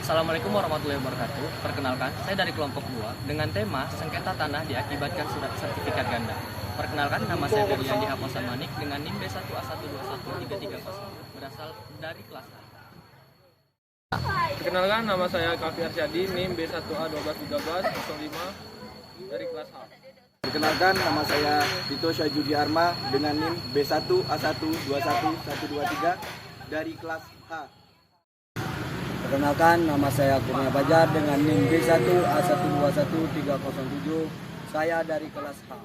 Assalamualaikum warahmatullahi wabarakatuh. Perkenalkan, saya dari kelompok 2 dengan tema sengketa tanah diakibatkan surat sertifikat ganda. Perkenalkan, nama saya Deryandi Haposan Manik dengan NIM B1A1213330 berasal dari kelas A. Perkenalkan, nama saya Kafi Arsyadi, NIM B1A121305 dari kelas A. Perkenalkan, nama saya Dito Syajudi Arma dengan NIM B1A121123 dari kelas H. Perkenalkan, nama saya Kurnia Bajar dengan NIM B1A121307. Saya dari kelas H.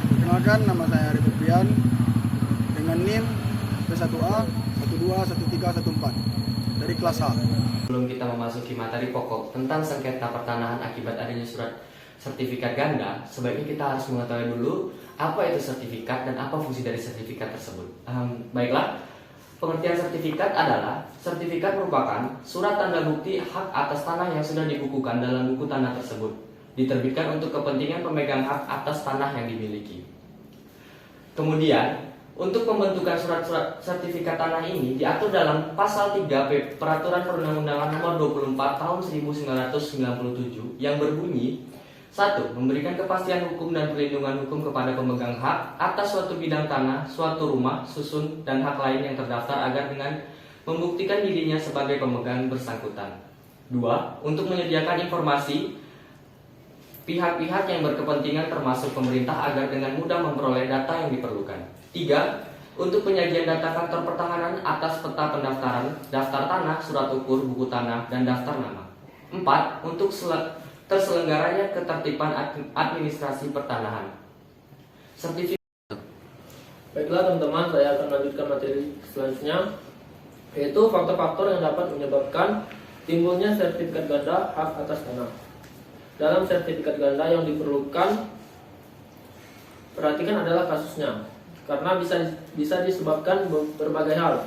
Perkenalkan, nama saya Arif Fian dengan NIM B1A121314 dari kelas H. Sebelum kita memasuki materi pokok tentang sengketa pertanahan akibat adanya surat sertifikat ganda, sebaiknya kita harus mengetahui dulu apa itu sertifikat dan apa fungsi dari sertifikat tersebut. Baiklah. Pengertian sertifikat adalah sertifikat merupakan surat tanda bukti hak atas tanah yang sudah dibukukan dalam buku tanah tersebut, diterbitkan untuk kepentingan pemegang hak atas tanah yang dimiliki. Kemudian, untuk pembentukan surat-surat sertifikat tanah ini diatur dalam pasal 3 Peraturan Perundang-undangan Nomor 24 Tahun 1997 yang berbunyi: 1. Memberikan kepastian hukum dan perlindungan hukum kepada pemegang hak atas suatu bidang tanah, suatu rumah, susun, dan hak lain yang terdaftar agar dengan membuktikan dirinya sebagai pemegang bersangkutan. 2. Untuk menyediakan informasi pihak-pihak yang berkepentingan termasuk pemerintah agar dengan mudah memperoleh data yang diperlukan. 3. Untuk penyajian data kantor pertahanan atas peta pendaftaran, daftar tanah, surat ukur, buku tanah, dan daftar nama. 4. Untuk terselenggaranya ketertiban administrasi pertanahan. Sertifikat. Baiklah teman-teman, saya akan lanjutkan materi selanjutnya, yaitu faktor-faktor yang dapat menyebabkan timbulnya sertifikat ganda hak atas tanah. Dalam sertifikat ganda yang diperlukan, perhatikan adalah kasusnya, karena bisa disebabkan berbagai hal,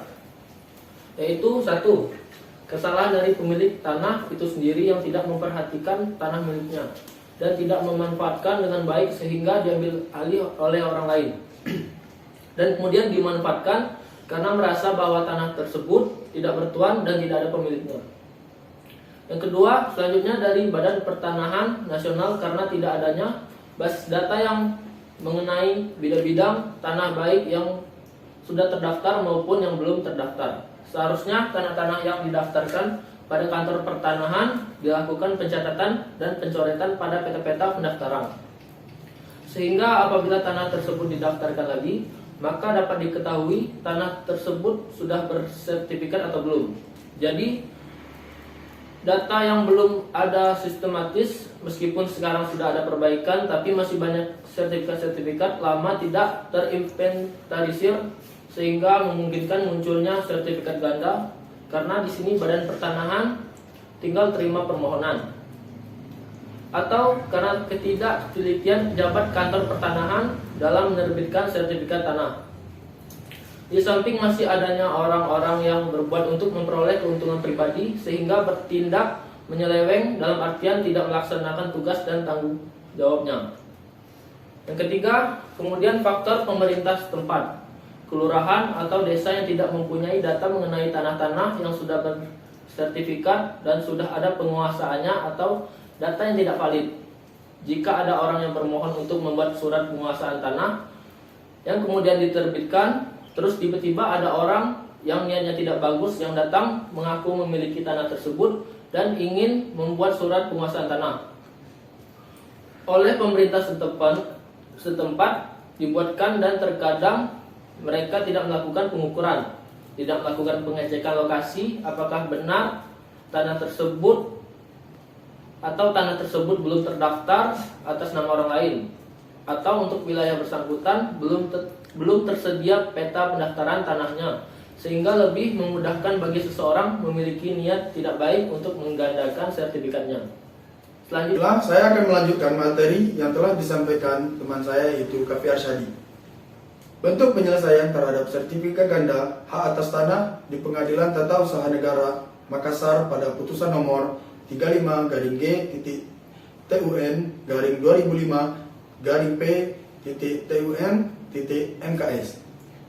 yaitu 1. Kesalahan dari pemilik tanah itu sendiri yang tidak memperhatikan tanah miliknya dan tidak memanfaatkan dengan baik sehingga diambil alih oleh orang lain dan kemudian dimanfaatkan karena merasa bahwa tanah tersebut tidak bertuan dan tidak ada pemiliknya. Yang kedua, selanjutnya dari Badan Pertanahan Nasional karena tidak adanya basis data yang mengenai bidang-bidang tanah baik yang sudah terdaftar maupun yang belum terdaftar. Seharusnya tanah-tanah yang didaftarkan pada kantor pertanahan dilakukan pencatatan dan pencoretan pada peta-peta pendaftaran. Sehingga apabila tanah tersebut didaftarkan lagi, maka dapat diketahui tanah tersebut sudah bersertifikat atau belum. Jadi, data yang belum ada sistematis, meskipun sekarang sudah ada perbaikan, tapi masih banyak sertifikat-sertifikat lama tidak terinventarisir sehingga memungkinkan munculnya sertifikat ganda karena di sini Badan Pertanahan tinggal terima permohonan, atau karena ketidaktelitian pejabat kantor pertanahan dalam menerbitkan sertifikat tanah. Di samping masih adanya orang-orang yang berbuat untuk memperoleh keuntungan pribadi sehingga bertindak menyeleweng dalam artian tidak melaksanakan tugas dan tanggung jawabnya. Yang ketiga, kemudian faktor pemerintah setempat, kelurahan atau desa yang tidak mempunyai data mengenai tanah-tanah yang sudah bersertifikat dan sudah ada penguasaannya atau data yang tidak valid. Jika ada orang yang bermohon untuk membuat surat penguasaan tanah yang kemudian diterbitkan, terus tiba-tiba ada orang yang niatnya tidak bagus yang datang mengaku memiliki tanah tersebut dan ingin membuat surat penguasaan tanah. Oleh pemerintah setempat dibuatkan dan terkadang mereka tidak melakukan pengukuran, tidak melakukan pengecekan lokasi apakah benar tanah tersebut atau tanah tersebut belum terdaftar atas nama orang lain, atau untuk wilayah bersangkutan belum tersedia peta pendaftaran tanahnya, sehingga lebih memudahkan bagi seseorang memiliki niat tidak baik untuk menggandakan sertifikatnya. Selanjutnya, saya akan melanjutkan materi yang telah disampaikan teman saya, yaitu Kafi Arsyadi. Bentuk penyelesaian terhadap sertifikat ganda hak atas tanah di Pengadilan Tata Usaha Negara Makassar pada putusan nomor 35-G-TUN-2005-P-TUN-MKS.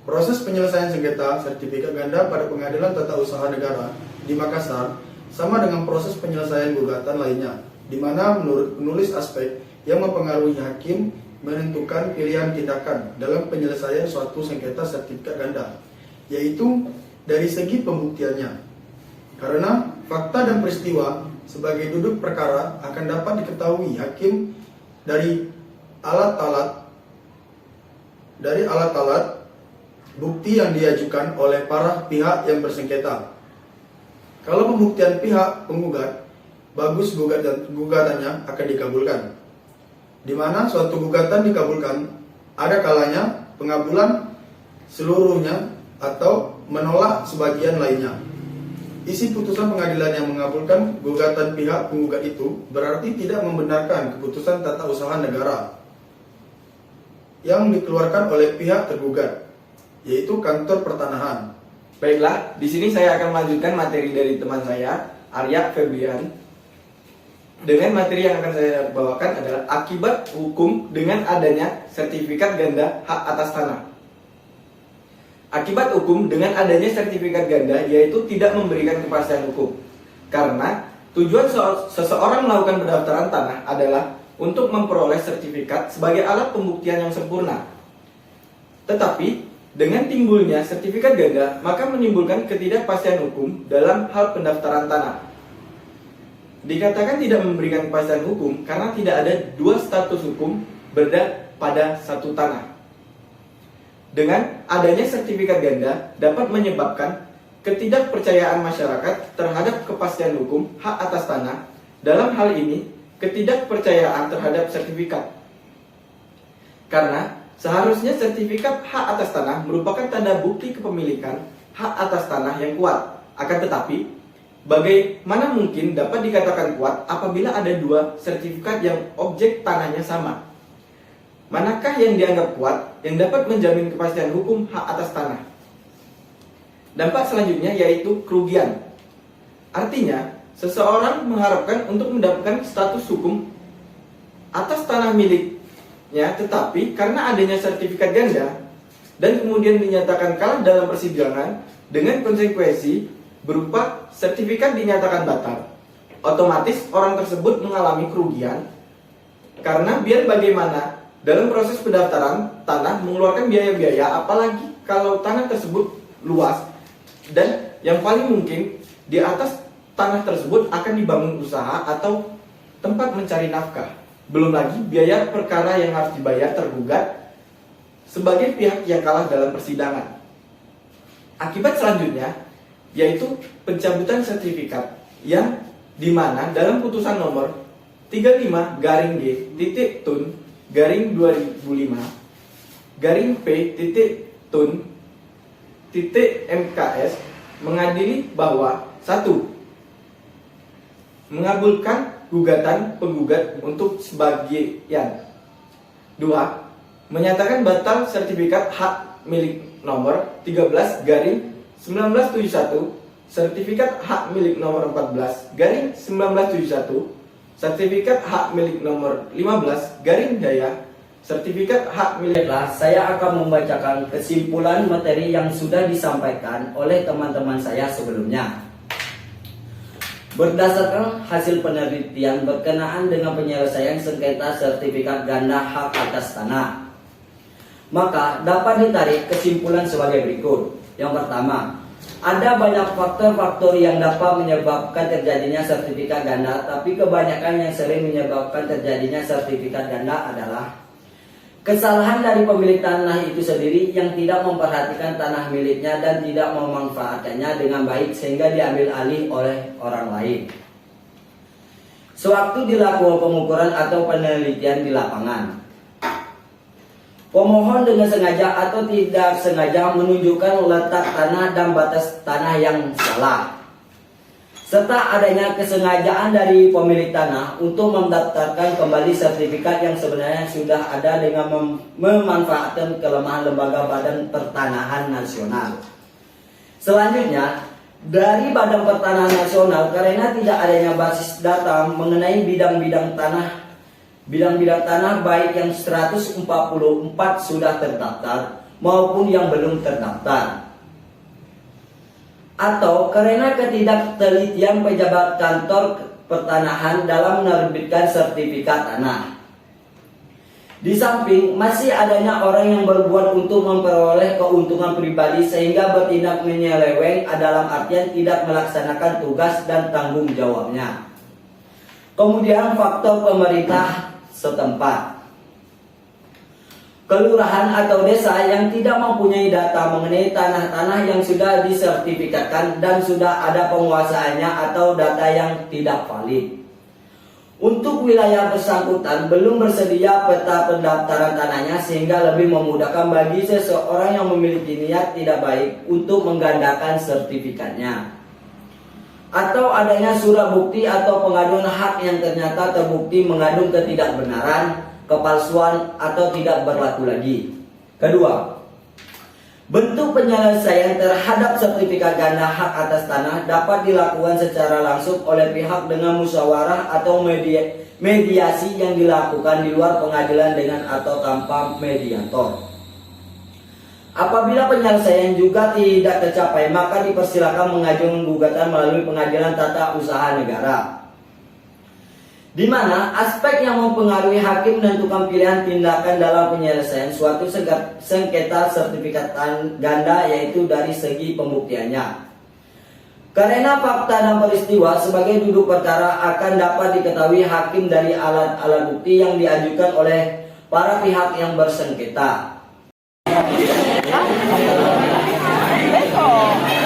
Proses penyelesaian sengketa sertifikat ganda pada Pengadilan Tata Usaha Negara di Makassar sama dengan proses penyelesaian gugatan lainnya, di mana menurut penulis aspek yang mempengaruhi hakim menentukan pilihan tindakan dalam penyelesaian suatu sengketa sertifikat ganda, yaitu dari segi pembuktiannya. Karena fakta dan peristiwa sebagai duduk perkara akan dapat diketahui hakim dari alat-alat bukti yang diajukan oleh para pihak yang bersengketa. Kalau pembuktian pihak penggugat bagus, gugatannya akan dikabulkan. Di mana suatu gugatan dikabulkan, ada kalanya pengabulan seluruhnya atau menolak sebagian lainnya. Isi putusan pengadilan yang mengabulkan gugatan pihak penggugat itu berarti tidak membenarkan keputusan tata usaha negara yang dikeluarkan oleh pihak tergugat, yaitu kantor pertanahan. Baiklah, di sini saya akan melanjutkan materi dari teman saya, Arya Febrian. Dengan materi yang akan saya bawakan adalah akibat hukum dengan adanya sertifikat ganda hak atas tanah. Akibat hukum dengan adanya sertifikat ganda yaitu tidak memberikan kepastian hukum. Karena tujuan seseorang melakukan pendaftaran tanah adalah untuk memperoleh sertifikat sebagai alat pembuktian yang sempurna. Tetapi dengan timbulnya sertifikat ganda, maka menimbulkan ketidakpastian hukum dalam hal pendaftaran tanah. Dikatakan tidak memberikan kepastian hukum karena tidak ada dua status hukum berada pada satu tanah. Dengan adanya sertifikat ganda dapat menyebabkan ketidakpercayaan masyarakat terhadap kepastian hukum hak atas tanah. Dalam hal ini, ketidakpercayaan terhadap sertifikat. Karena seharusnya sertifikat hak atas tanah merupakan tanda bukti kepemilikan hak atas tanah yang kuat. Akan tetapi, bagaimana mungkin dapat dikatakan kuat apabila ada dua sertifikat yang objek tanahnya sama? Manakah yang dianggap kuat yang dapat menjamin kepastian hukum hak atas tanah? Dampak selanjutnya yaitu kerugian. Artinya, seseorang mengharapkan untuk mendapatkan status hukum atas tanah miliknya, tetapi karena adanya sertifikat ganda dan kemudian dinyatakan kalah dalam persidangan dengan konsekuensi berupa sertifikat dinyatakan batal, otomatis orang tersebut mengalami kerugian karena biar bagaimana dalam proses pendaftaran tanah mengeluarkan biaya-biaya, apalagi kalau tanah tersebut luas dan yang paling mungkin di atas tanah tersebut akan dibangun usaha atau tempat mencari nafkah. Belum lagi biaya perkara yang harus dibayar tergugat sebagai pihak yang kalah dalam persidangan. Akibat selanjutnya yaitu pencabutan sertifikat yang dimana dalam putusan nomor 35-G-Tun-P-Tun-MKS mengadili bahwa 1. Mengabulkan gugatan penggugat untuk sebagian. 2. Menyatakan batal sertifikat hak milik nomor 13-1971, sertifikat hak milik nomor 14-1971, sertifikat hak milik nomor 15-Daya, sertifikat hak milik. Baiklah, saya akan membacakan kesimpulan materi yang sudah disampaikan oleh teman-teman saya sebelumnya. Berdasarkan hasil penelitian berkenaan dengan penyelesaian sengketa sertifikat ganda hak atas tanah, maka dapat ditarik kesimpulan sebagai berikut. Yang pertama, ada banyak faktor-faktor yang dapat menyebabkan terjadinya sertifikat ganda, tapi kebanyakan yang sering menyebabkan terjadinya sertifikat ganda adalah kesalahan dari pemilik tanah itu sendiri yang tidak memperhatikan tanah miliknya dan tidak memanfaatkannya dengan baik sehingga diambil alih oleh orang lain. Sewaktu dilakukan pengukuran atau penelitian di lapangan, pemohon dengan sengaja atau tidak sengaja menunjukkan letak tanah dan batas tanah yang salah, serta adanya kesengajaan dari pemilik tanah untuk mendaftarkan kembali sertifikat yang sebenarnya sudah ada dengan memanfaatkan kelemahan lembaga Badan Pertanahan Nasional. Selanjutnya, dari Badan Pertanahan Nasional karena tidak adanya basis data mengenai bidang-bidang tanah baik yang 144 sudah terdaftar maupun yang belum terdaftar. Atau karena ketidaktelitian pejabat kantor pertanahan dalam menerbitkan sertifikat tanah. Di samping masih adanya orang yang berbuat untuk memperoleh keuntungan pribadi sehingga bertindak menyeleweng dalam artian tidak melaksanakan tugas dan tanggung jawabnya. Kemudian faktor pemerintah setempat. Kelurahan atau desa yang tidak mempunyai data mengenai tanah-tanah yang sudah disertifikatkan dan sudah ada penguasaannya atau data yang tidak valid. Untuk wilayah bersangkutan belum bersedia peta pendaftaran tanahnya sehingga lebih memudahkan bagi seseorang yang memiliki niat tidak baik untuk menggandakan sertifikatnya. Atau adanya surat bukti atau pengaduan hak yang ternyata terbukti mengandung ketidakbenaran, kepalsuan atau tidak berlaku lagi. Kedua, bentuk penyelesaian terhadap sertifikat ganda hak atas tanah dapat dilakukan secara langsung oleh pihak dengan musyawarah atau mediasi yang dilakukan di luar pengadilan dengan atau tanpa mediator. Apabila penyelesaian juga tidak tercapai, maka dipersilakan mengajukan gugatan melalui pengadilan tata usaha negara, di mana aspek yang mempengaruhi hakim menentukan pilihan tindakan dalam penyelesaian suatu sengketa sertifikat ganda yaitu dari segi pembuktiannya. Karena fakta dan peristiwa sebagai duduk perkara akan dapat diketahui hakim dari alat-alat bukti yang diajukan oleh para pihak yang bersengketa.